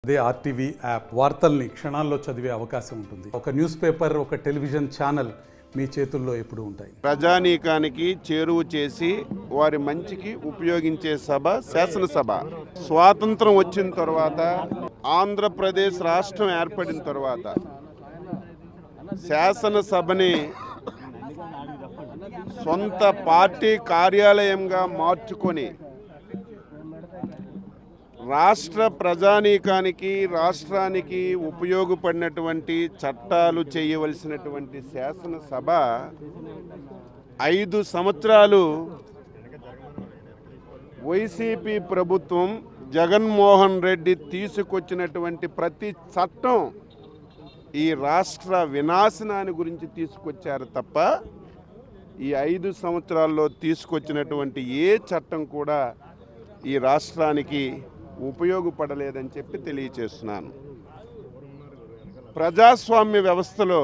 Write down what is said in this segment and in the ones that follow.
అదే RTV app వార్తల్ని క్షణాల్లో చదివే అవకాశం ఉంటుంది. ఒక న్యూస్ పేపర్, ఒక టెలివిజన్ ఛానల్ మీ చేతుల్లో ఎప్పుడూ ఉంటాయి. ప్రజానీకానికి చేరువ చేసి వారి మంచికి ఉపయోగించే సభ శాసనసభ. స్వాతంత్రం వచ్చిన తర్వాత, ఆంధ్రప్రదేశ్ రాష్ట్రం ఏర్పడిన తర్వాత శాసనసభని సొంత పార్టీ కార్యాలయంగా మార్చుకొని రాష్ట్ర ప్రజానీకానికి, రాష్ట్రానికి ఉపయోగపడినటువంటి చట్టాలు చేయవలసినటువంటి శాసనసభ 5 సంవత్సరాలు వైసీపీ ప్రభుత్వం జగన్మోహన్ రెడ్డి తీసుకొచ్చినటువంటి ప్రతి చట్టం ఈ రాష్ట్ర వినాశనాన్ని గురించి తీసుకొచ్చారు తప్ప ఈ 5 సంవత్సరాల్లో తీసుకొచ్చినటువంటి ఏ చట్టం కూడా ఈ రాష్ట్రానికి ఉపయోగపడలేదని చెప్పి తెలియచేస్తున్నాను. ప్రజాస్వామ్య వ్యవస్థలో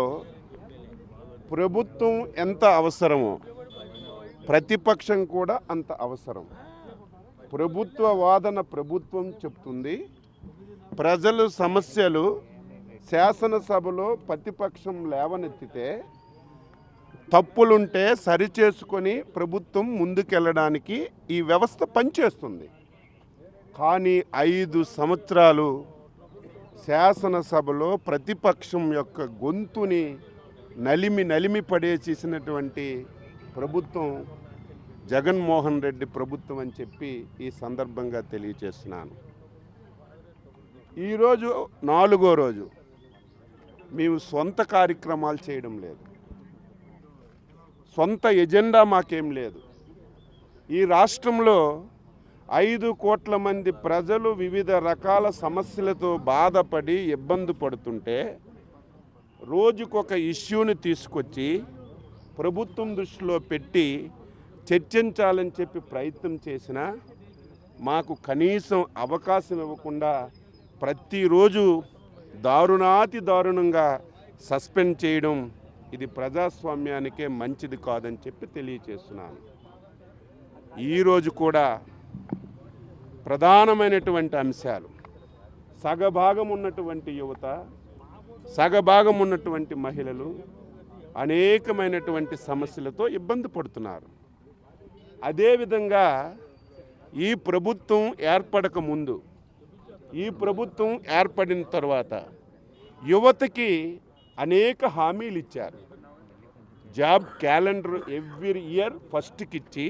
ప్రభుత్వం ఎంత అవసరమో ప్రతిపక్షం కూడా అంత అవసరం. ప్రభుత్వ వాదన ప్రభుత్వం చెప్తుంది, ప్రజల సమస్యలు శాసనసభలో ప్రతిపక్షం లేవనెత్తితే తప్పులుంటే సరిచేసుకొని ప్రభుత్వం ముందుకెళ్ళడానికి ఈ వ్యవస్థ పనిచేస్తుంది. కానీ 5 సంవత్సరాలు శాసనసభలో ప్రతిపక్షం యొక్క గొంతుని నలిమి పడేసేసినటువంటి ప్రభుత్వం జగన్మోహన్ రెడ్డి ప్రభుత్వం అని చెప్పి ఈ సందర్భంగా తెలియజేస్తున్నాను. ఈరోజు 4వ రోజు మేము సొంత కార్యక్రమాలు చేయడం లేదు, సొంత ఎజెండా మాకేం లేదు. ఈ రాష్ట్రంలో 5 కోట్ల మంది ప్రజలు వివిధ రకాల సమస్యలతో బాధపడి ఇబ్బంది పడుతుంటే రోజుకొక ఇష్యూని తీసుకొచ్చి ప్రభుత్వం దృష్టిలో పెట్టి చర్చించాలని చెప్పి ప్రయత్నం చేసినా మాకు కనీసం అవకాశం ఇవ్వకుండా ప్రతిరోజు దారుణాతి దారుణంగా సస్పెండ్ చేయడం ఇది ప్రజాస్వామ్యానికే మంచిది కాదని చెప్పి తెలియచేస్తున్నాను. ఈరోజు కూడా ప్రధానమైనటువంటి అంశాలు, సగభాగం ఉన్నటువంటి యువత, సగభాగం ఉన్నటువంటి మహిళలు అనేకమైనటువంటి సమస్యలతో ఇబ్బంది పడుతున్నారు. అదేవిధంగా ఈ ప్రభుత్వం ఏర్పడక ముందు, ఈ ప్రభుత్వం ఏర్పడిన తర్వాత యువతకి అనేక హామీలు ఇచ్చారు. జాబ్ క్యాలెండర్ ఎవ్రీ ఇయర్ ఫస్ట్కి ఇచ్చి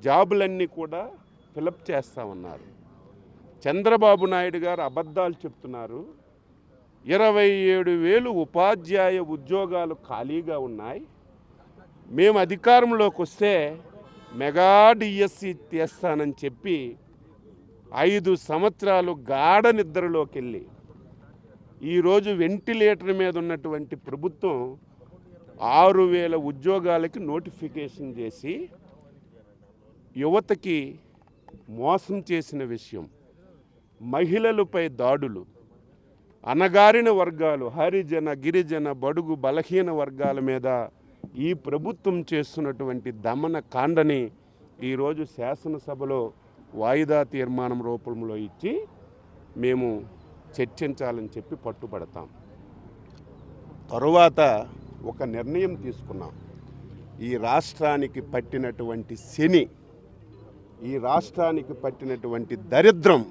జాబులన్నీ కూడా ఫిలప్ చేస్తామన్నారు. చంద్రబాబు నాయుడు గారు అబద్ధాలు చెప్తున్నారు. 27,000 ఉపాధ్యాయ ఉద్యోగాలు ఖాళీగా ఉన్నాయి, మేము అధికారంలోకి వస్తే మెగా డిఎస్సి తీస్తానని చెప్పి 5 సంవత్సరాలు గాఢ నిద్రలోకి వెళ్ళి ఈరోజు వెంటిలేటర్ మీద ఉన్నటువంటి ప్రభుత్వం 6,000 ఉద్యోగాలకి నోటిఫికేషన్ చేసి యువతకి మోసం చేసిన విషయం, మహిళలపై దాడులు, అణగారిన వర్గాలు, హరిజన, గిరిజన, బడుగు, బలహీన వర్గాల మీద ఈ ప్రభుత్వం చేస్తున్నటువంటి దమన కాండని ఈరోజు శాసనసభలో వాయిదా తీర్మానం రూపంలో ఇచ్చి మేము చర్చించాలని చెప్పి పట్టుబడతాం. తరువాత ఒక నిర్ణయం తీసుకున్నాం. ఈ రాష్ట్రానికి పట్టినటువంటి శని, ఈ రాష్ట్రానికి పట్టినటువంటి దరిద్రం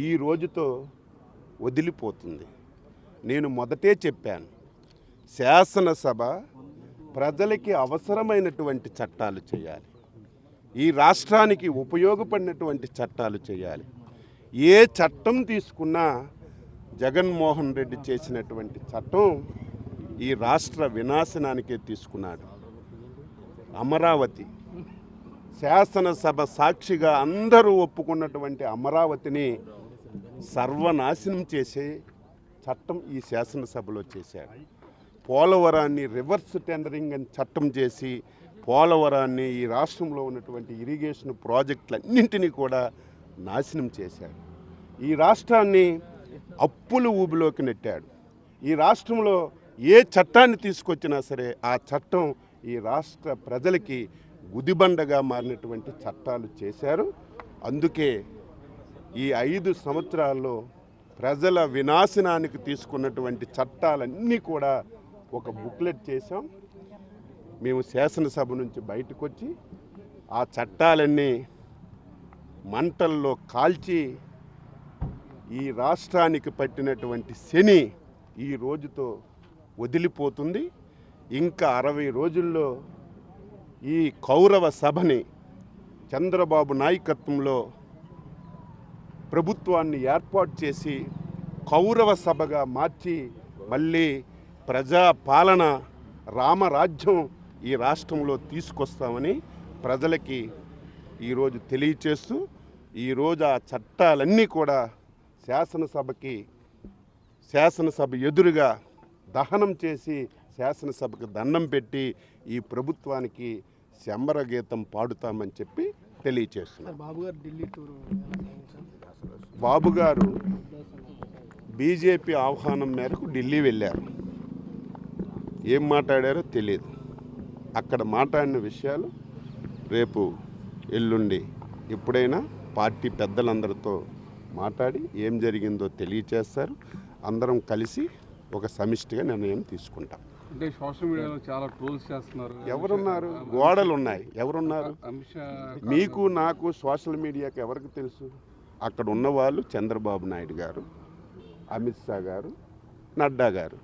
ఈ రోజుతో వదిలిపోతుంది. నేను మొదటే చెప్పాను, శాసనసభ ప్రజలకి అవసరమైనటువంటి చట్టాలు చేయాలి, ఈ రాష్ట్రానికి ఉపయోగపడినటువంటి చట్టాలు చేయాలి. ఏ చట్టం తీసుకున్నా జగన్మోహన్ రెడ్డి చేసినటువంటి చట్టం ఈ రాష్ట్ర వినాశనానికే తీసుకున్నాడు. అమరావతి, శాసనసభ సాక్షిగా అందరూ ఒప్పుకున్నటువంటి అమరావతిని సర్వనాశనం చేసే చట్టం ఈ శాసనసభలో చేశాడు. పోలవరాన్ని రివర్స్ టెండరింగ్ అని చట్టం చేసి పోలవరాన్ని, ఈ రాష్ట్రంలో ఉన్నటువంటి ఇరిగేషన్ ప్రాజెక్టులన్నింటినీ కూడా నాశనం చేశాడు. ఈ రాష్ట్రాన్ని అప్పుల ఊబిలోకి నెట్టాడు. ఈ రాష్ట్రంలో ఏ చట్టాన్ని తీసుకొచ్చినా సరే ఆ చట్టం ఈ రాష్ట్ర ప్రజలకి గుదిబండగా మారినటువంటి చట్టాలు చేశారు. అందుకే ఈ 5 సంవత్సరాల్లో ప్రజల వినాశనానికి తీసుకున్నటువంటి చట్టాలన్నీ కూడా ఒక బుక్లెట్ చేశాం. మేము శాసనసభ నుంచి బయటకు వచ్చి ఆ చట్టాలన్నీ మంటల్లో కాల్చి ఈ రాష్ట్రానికి పట్టినటువంటి శని ఈ రోజుతో వదిలిపోతుంది. ఇంకా 60 రోజుల్లో ఈ కౌరవ సభని చంద్రబాబు నాయకత్వంలో ప్రభుత్వాన్ని ఏర్పాటు చేసి కౌరవ సభగా మార్చి మళ్ళీ ప్రజాపాలన రామరాజ్యం ఈ రాష్ట్రంలో తీసుకొస్తామని ప్రజలకి ఈరోజు తెలియచేస్తూ ఈరోజు ఆ చట్టాలన్నీ కూడా శాసనసభ ఎదురుగా దహనం చేసి శాసనసభకు దండం పెట్టి ఈ ప్రభుత్వానికి శంబర గీతం పాడుతామని చెప్పి తెలియచేస్తున్నాం. బాబు గారు బీజేపీ ఆహ్వానం మేరకు ఢిల్లీ వెళ్ళారు. ఏం మాట్లాడారో తెలియదు. అక్కడ మాట్లాడిన విషయాలు రేపు ఎల్లుండి ఎప్పుడైనా పార్టీ పెద్దలందరితో మాట్లాడి ఏం జరిగిందో తెలియచేస్తారు. అందరం కలిసి ఒక సమిష్టిగా నిర్ణయం తీసుకుంటాం. అంటే సోషల్ మీడియాలో చాలా ట్రోల్స్ చేస్తున్నారు. ఎవరున్నారు? గోడలు ఉన్నాయి. ఎవరున్నారు? మీకు నాకు సోషల్ మీడియాకి ఎవరికి తెలుసు? అక్కడ ఉన్నవాళ్ళు చంద్రబాబు నాయుడు గారు, అమిత్ షా గారు, నడ్డా గారు.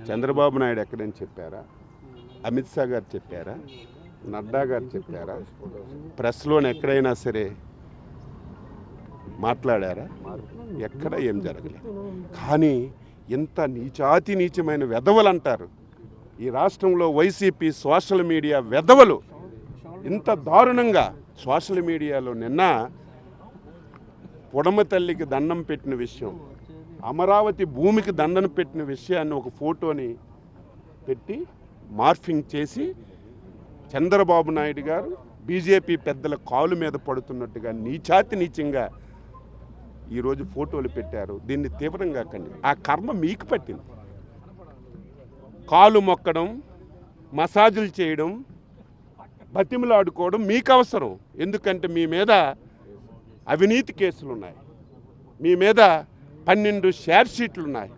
చంద్రబాబు నాయుడు ఎక్కడని చెప్పారా? అమిత్ షా గారు చెప్పారా? నడ్డా గారు చెప్పారా? ప్రెస్లోని ఎక్కడైనా సరే మాట్లాడారా? ఎక్కడ ఏం జరగలేదు. కానీ ఇంత నీచమైన వెధవలు అంటారు ఈ రాష్ట్రంలో వైసీపీ సోషల్ మీడియా వెధవలు ఇంత దారుణంగా సోషల్ మీడియాలో నిన్న పొడమ తల్లికి దండం పెట్టిన విషయం, అమరావతి భూమికి దండం పెట్టిన విషయాన్ని ఒక ఫోటోని పెట్టి మార్ఫింగ్ చేసి చంద్రబాబు నాయుడు గారు బీజేపీ పెద్దల కాలు మీద పడుతున్నట్టుగా నీచంగా ఈరోజు ఫోటోలు పెట్టారు. దీన్ని తీవ్రంగా ఆ కర్మ మీకు పట్టింది. కాలు మొక్కడం, మసాజులు చేయడం, బతిమలాడుకోవడం మీకు అవసరం. ఎందుకంటే మీ మీద అవినీతి కేసులు ఉన్నాయి, మీ మీద 12 షేర్ షీట్లు ఉన్నాయి.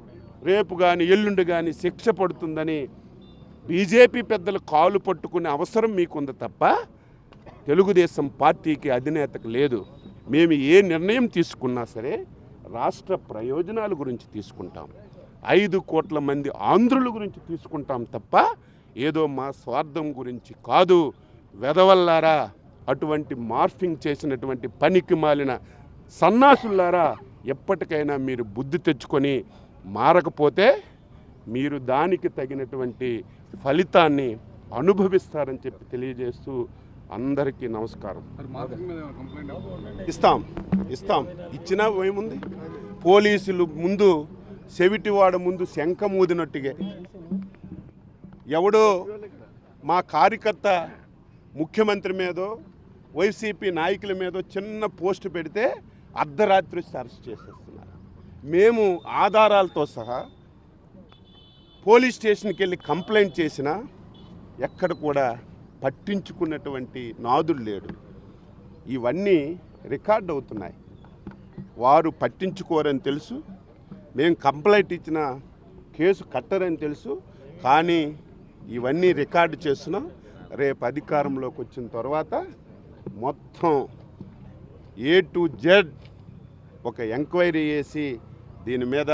రేపు కానీ ఎల్లుండి కానీ శిక్ష పడుతుందని బీజేపీ పెద్దలు కాలు పట్టుకునే అవసరం మీకుంది తప్ప తెలుగుదేశం పార్టీకి అధినేతకు లేదు. మేము ఏ నిర్ణయం తీసుకున్నా సరే రాష్ట్ర ప్రయోజనాల గురించి తీసుకుంటాం. 5 కోట్ల మంది ఆంధ్రుల గురించి తీసుకుంటాం తప్ప ఏదో మా స్వార్థం గురించి కాదు. వెధవల్లారా, అటువంటి మార్ఫింగ్ చేసినటువంటి పనికి మాలిన సన్నాసులారా, ఎప్పటికైనా మీరు బుద్ధి తెచ్చుకొని మారకపోతే మీరు దానికి తగినటువంటి ఫలితాన్ని అనుభవిస్తారని చెప్పి తెలియజేస్తూ అందరికీ నమస్కారం. ఇస్తాం ఇచ్చినా ఏముంది? పోలీసులు ముందు చెవిటివాడ ముందు శంఖ మూదినట్టుగా ఎవడో మా కార్యకర్త ముఖ్యమంత్రి మీదో వైసీపీ నాయకుల మీదో చిన్న పోస్ట్ పెడితే అర్ధరాత్రి అరెస్ట్ చేసేస్తున్నారు. మేము ఆధారాలతో సహా పోలీస్ స్టేషన్కి వెళ్ళి కంప్లైంట్ చేసినా ఎక్కడ కూడా పట్టించుకున్నటువంటి నాదుడు లేడు. ఇవన్నీ రికార్డ్ అవుతున్నాయి. వారు పట్టించుకోరని తెలుసు, మేము కంప్లైంట్ ఇచ్చిన కేసు కట్టరని తెలుసు. కానీ ఇవన్నీ రికార్డు చేస్తున్నాం. రేపు అధికారంలోకి వచ్చిన తర్వాత మొత్తం A to Z ఒక ఎంక్వైరీ చేసి దీని మీద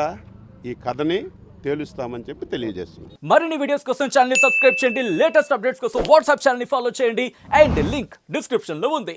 ఈ కథని తేలుస్తామని చెప్పి తెలియజేస్తున్నాం. మరిన్ని వీడియోస్ కోసం ఛానల్ ని సబ్స్క్రైబ్ చేయండి. లేటెస్ట్ అప్డేట్స్ కోసం వాట్సాప్ ఛానల్ ని ఫాలో చేయండి. అండ్ లింక్ డిస్క్రిప్షన్ లో ఉంది.